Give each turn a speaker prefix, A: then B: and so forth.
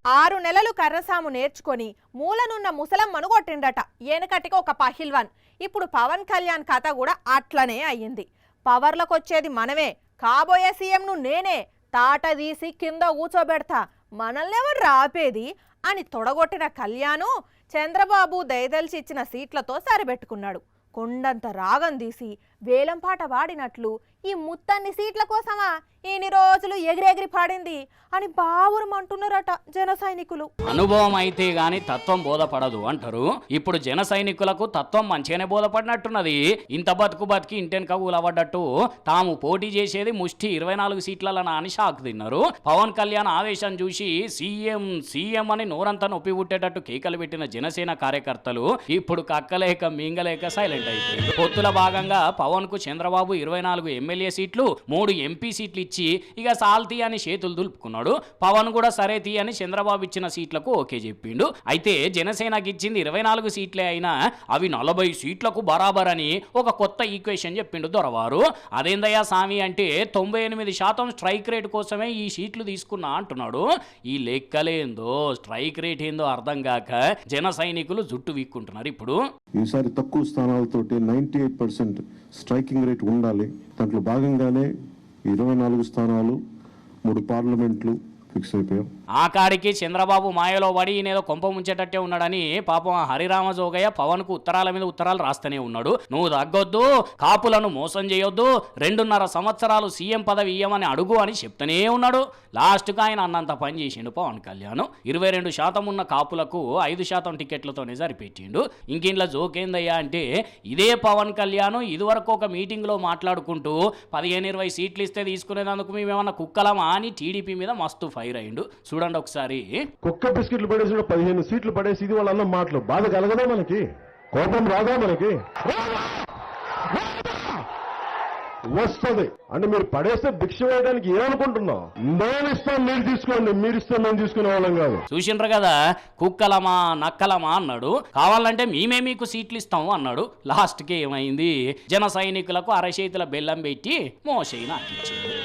A: 6 నెలలు కర్రసాము నేర్చుకొని మూలనున్న ముసలమ్మను కొట్టిండట ఏనకటికి ఒక పహిల్వాన్. ఇప్పుడు పవన్ కళ్యాణ్ కథ కూడా అట్లనే అయ్యింది. పవర్లకొచ్చేది మనమే, కాబోయే సీఎంను నేనే, తాట తీసి కింద కూర్చోబెడతా, మనల్నెవరు రాపేది అని తొడగొట్టిన కళ్యాణు చంద్రబాబు దయదలిచి ఇచ్చిన సీట్లతో సరిపెట్టుకున్నాడు. కొండంత రాగం తీసి వేలంపాట వాడినట్లు ఈ ముత్తన్ని సీట్ల కోసమా ఇన్ని రోజులు ఎగిరెగిరి పాడింది అని బావురమంటున్నారట జన సైనికులు.
B: అనుభవం అయితే గాని తత్వం బోధపడదు అంటారు. ఇప్పుడు జన సైనికులకు తత్వం మంచిగానే బోధపడినట్టున్నది. ఇంత బతికి ఇంటెనక కూలబడ్డట్టు తాము పోటీ చేసేది ముష్టి 24 సీట్లన అని షాక్ తిన్నారు. పవన్ కళ్యాణ్ ఆవేశం చూసి సీఎం అని నోరంతా నొప్పి పుట్టేటట్టు కేకలు పెట్టిన జనసేన కార్యకర్తలు ఇప్పుడు కక్కలేక మింగలేక సైలెంట్ అయిపోయింది. పొత్తుల భాగంగా పవన్ కు చంద్రబాబు 24 ఎమ్మెల్యే సీట్లు 3 ఎంపీ సీట్లు ఇచ్చి ఇక సాల్తీ అని చేతులు దులుపుకున్నాడు. పవన్ కూడా సరే తీ అని చంద్రబాబు ఇచ్చిన సీట్లకు ఓకే చెప్పిండు. అయితే జనసేనకి ఇచ్చింది 24 సీట్లే అయినా అవి 40 సీట్లకు బరాబర్ అని ఒక కొత్త ఈక్వేషన్ చెప్పిండు దొరవారు. అదేందయ్యా సామి అంటే 98% స్ట్రైక్ రేట్ కోసమే ఈ సీట్లు తీసుకున్నా అంటున్నాడు. ఈ లెక్కలేందో స్ట్రైక్ రేట్ ఏందో అర్థం కాక జన సైనికులు జుట్టు వీక్కుంటున్నారు. ఇప్పుడు
C: ఈసారి తక్కువ స్థానాలతోటి 98% స్ట్రైకింగ్ రేట్ ఉండాలి. దాంట్లో భాగంగానే 24 స్థానాలు 3 పార్లమెంట్లు ఫిక్స్ అయిపోయాం.
B: ఆ కాడికి చంద్రబాబు మాయలో పడి ఈయనేదో కొంప ముంచేటట్టే ఉన్నాడని పాపం హరిరామ జోగయ్య పవన్ కు ఉత్తరాల మీద ఉత్తరాలు రాస్తూనే ఉన్నాడు. నువ్వు తగ్గొద్దు, కాపులను మోసం చేయొద్దు, 2.5 సంవత్సరాలు సీఎం పదవి ఇయ్యమని అడుగు అని చెప్తూనే ఉన్నాడు. లాస్ట్గా ఆయన అన్నంత పని చేసిండు పవన్ కళ్యాణ్. 22% ఉన్న కాపులకు 5% టికెట్లతోనే సరిపెట్టిండు. ఇంకింట్లో జోకేందయ్యా అంటే ఇదే పవన్ కళ్యాణ్ ఇదివరకు ఒక మీటింగ్ లో మాట్లాడుకుంటూ 15-20 సీట్లు ఇస్తే తీసుకునేందుకు మేమేమన్నా కుక్కలమా అని టీడీపీ మీద మస్తు ఫైర్ అయిండు. చూడండి ఒకసారి.
D: కుక్క బిస్కెట్లు పడేసి 15 సీట్లు పడేసి ఇది వాళ్ళ అన్న మాటలు బాధ కలగదా? మనకి కోపం రాదా? మనకి వస్తుంది అంటే మీరు పడేస్తే భిక్ష వేయడానికి ఏమనుకుంటున్నాం? నేను ఇస్తాను మీరు తీసుకోండి, మీరు ఇస్తాను నేను తీసుకునే వాళ్ళం కాదు.
B: చూసిండ్రు కదా, కుక్కలమా నక్కలమా అన్నాడు. కావాలంటే మేమే మీకు సీట్లు ఇస్తాము అన్నాడు. లాస్ట్కి ఏమైంది, జన సైనికులకు అరచేతుల బెల్లం పెట్టి మోసైనా ఇచ్చింది.